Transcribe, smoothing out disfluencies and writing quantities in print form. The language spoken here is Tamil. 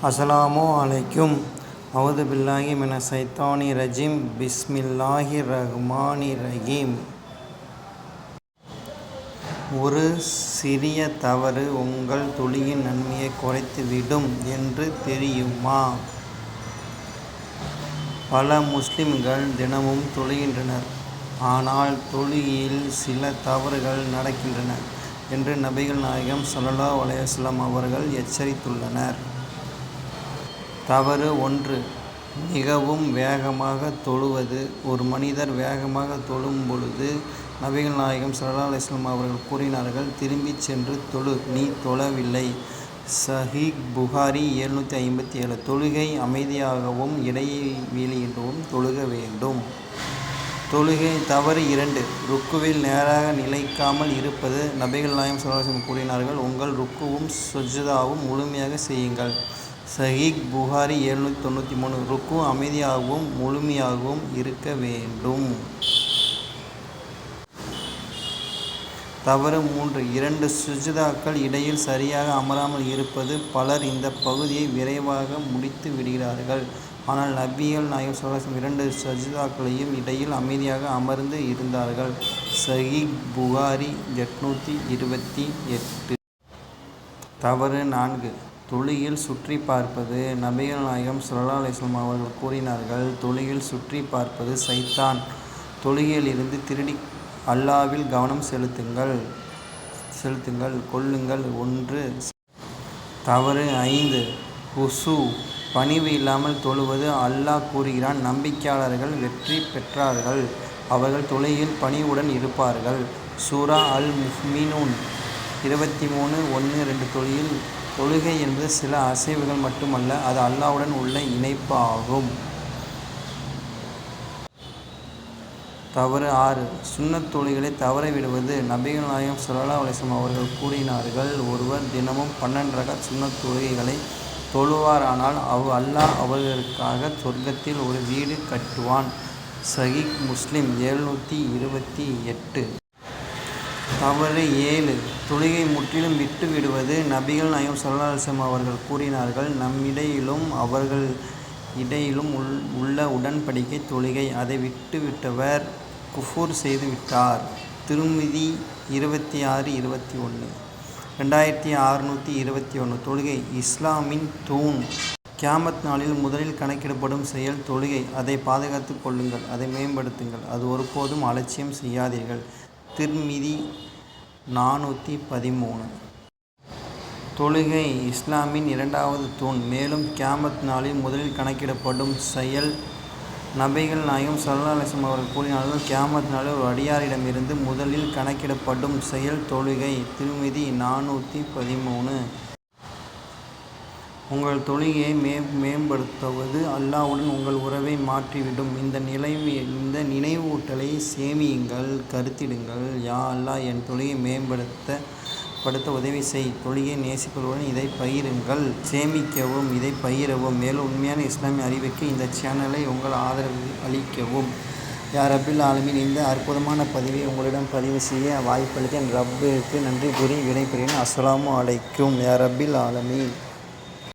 அஸ்ஸலாமு அலைக்கும். அவுது பில்லாஹி மின ஷைத்தானி ரஜீம். பிஸ்மில்லாஹிர் ரஹ்மானிர் ரஹீம். ஒரு சிறிய தவறு உங்கள் தொழுகையின் நன்மையை குறைத்துவிடும் என்று தெரியுமா? பல முஸ்லிம்கள் தினமும் தொழுகின்றனர். ஆனால் தொழுகையில் சில தவறுகள் நடக்கின்றன என்று நபிகள் நாயகம் ஸல்லல்லாஹு அலைஹி வஸல்லம் அவர்கள் எச்சரித்துள்ளனர். தவறு 1. மிகவும் வேகமாக தொழுவது. ஒரு மனிதர் வேகமாக தொழும் பொழுது நபிகள் நாயகம் ஸல்லல்லாஹு அலைஹி வஸல்லம் அவர்கள் கூறினார்கள், திரும்பிச் சென்று தொழு, நீ தொழவில்லை. சஹீஹ் புகாரி 757. தொழுகை அமைதியாகவும் இடைவெளியின்றியும் தொழுக வேண்டும். தொழுகை தவறு 2. ருக்குவில் நேராக நிலைக்காமல் இருப்பது. நபிகள் நாயகம் ஸல்லல்லாஹு அலைஹி வஸல்லம் கூறினார்கள், உங்கள் ருக்குவும் சுஜ்தாவும் முழுமையாக செய்யுங்கள். சஹீஹ் புகாரி 793. ருக்கு அமைதியாகவும் முழுமையாகவும் இருக்க வேண்டும். தவறு 3. 2 சுஜ்தாக்கள் இடையில் சரியாக அமராமல் இருப்பது. பலர் இந்த பகுதியை விரைவாக முடித்து விடுகிறார்கள். ஆனால் நபிகள் நாயகம் ஸல்லல்லாஹு அலைஹி வஸல்லம் 2 சஜ்தாக்களையும் இடையில் அமைதியாக அமர்ந்து இருந்தார்கள். சஹீஹ் புகாரி 828. தவறு 4. தொழுகையில் சுற்றி பார்ப்பது. நபிகள் நாயகம் ஸல்லல்லாஹு அலைஹி வஸல்லம் அவர்கள் கூறினார்கள், தொழுகையில் சுற்றி பார்ப்பது சைத்தான். தொழுகையிலிருந்து திருடி அல்லாஹ்வில் கவனம் செலுத்துங்கள் கொள்ளுங்கள். 1. தவறு 5. ஹுசூ. பணிவு இல்லாமல் தொழுவது. அல்லாஹ் கூறுகிறான், நம்பிக்கையாளர்கள் வெற்றி பெற்றார்கள், அவர்கள் தொழுகையில் பணிவுடன் இருப்பார்கள். சூரா அல் முஃமினூன் 23:1-2. தொழுகை என்பது சில அசைவுகள் மட்டுமல்ல, அது அல்லாஹ்வுடன் உள்ள இணைப்பு ஆகும். தவறு 6. சுன்னத் தொழுகைகளை தவற விடுவது. நபிகள் நாயகம் ஸல்லல்லாஹு அலைஹி வஸல்லம் அவர்கள் கூறினார்கள், ஒருவர் தினமும் 12 ரக்அத் சுன்னத் தொழுகைகளை தொழுவாரானால் அல்லாஹ் அவர்களுக்காக சொர்க்கத்தில் ஒரு வீடு கட்டுவான். சஹீஹ் முஸ்லிம் 728. தவறு 7. தொழுகை முற்றிலும் விட்டு விடுவது. நபிகள் நாயகம் ஸல்லல்லாஹு அலைஹி வஸல்லம் அவர்கள் கூறினார்கள், நம்மிடையிலும் அவர்கள் இடையிலும் உள்ள உடன்படிக்கை தொழுகை. அதை விட்டுவிட்டவர் குஃபூர் செய்து விட்டார். திருமிதி 26:21. 2621. தொழுகை இஸ்லாமின் தூண். கியாமத் நாளில் முதலில் கணக்கிடப்படும் செயல் தொழுகை. அதை பாதுகாத்துக் கொள்ளுங்கள், அதை மேம்படுத்துங்கள், அது ஒருபோதும் அலட்சியம் செய்யாதீர்கள். திர்மிதி 413. தொழுகை இஸ்லாமின் 2வது தூண். மேலும் கியாமத் நாளில் முதலில் கணக்கிடப்படும் செயல். நபிகள் நாயகம் ஸல்லல்லாஹு அலைஹி வஸல்லம் அவர்கள் கூறினார்கள், கியாமத் நாளில் ஒரு அடியாரிடமிருந்து முதலில் கணக்கிடப்படும் செயல் தொழுகை. திருமிதி 413. உங்கள் தொழுகையை மேம்படுத்துவது அல்லாஹ்வுடன் உங்கள் உறவை மாற்றிவிடும். இந்த நினைவூட்டலை சேமியுங்கள், கருத்திடுங்கள். யா அல்லாஹ், என் தொழுகையை மேம்படுத்த உதவி செய். தொழுகையை நேசிப்பவர்களுடன் இதை பகிருங்கள். சேமிக்கவும், இதை பகிரவும். மேலும் உண்மையான இஸ்லாமிய அறிவுக்கு இந்த சேனலை உங்கள் ஆதரவு அளிக்கவும். யா ரப்பில் ஆலமீன். இந்த அற்புதமான பதிவை உங்களிடம் பதிவு செய்ய வாய்ப்பளித்த என் ரப்பிற்கு நன்றி கூறி விடைபெறுகிறேன். அஸ்ஸலாமு அலைக்கும். யா ரப்பில் ஆலமீன்.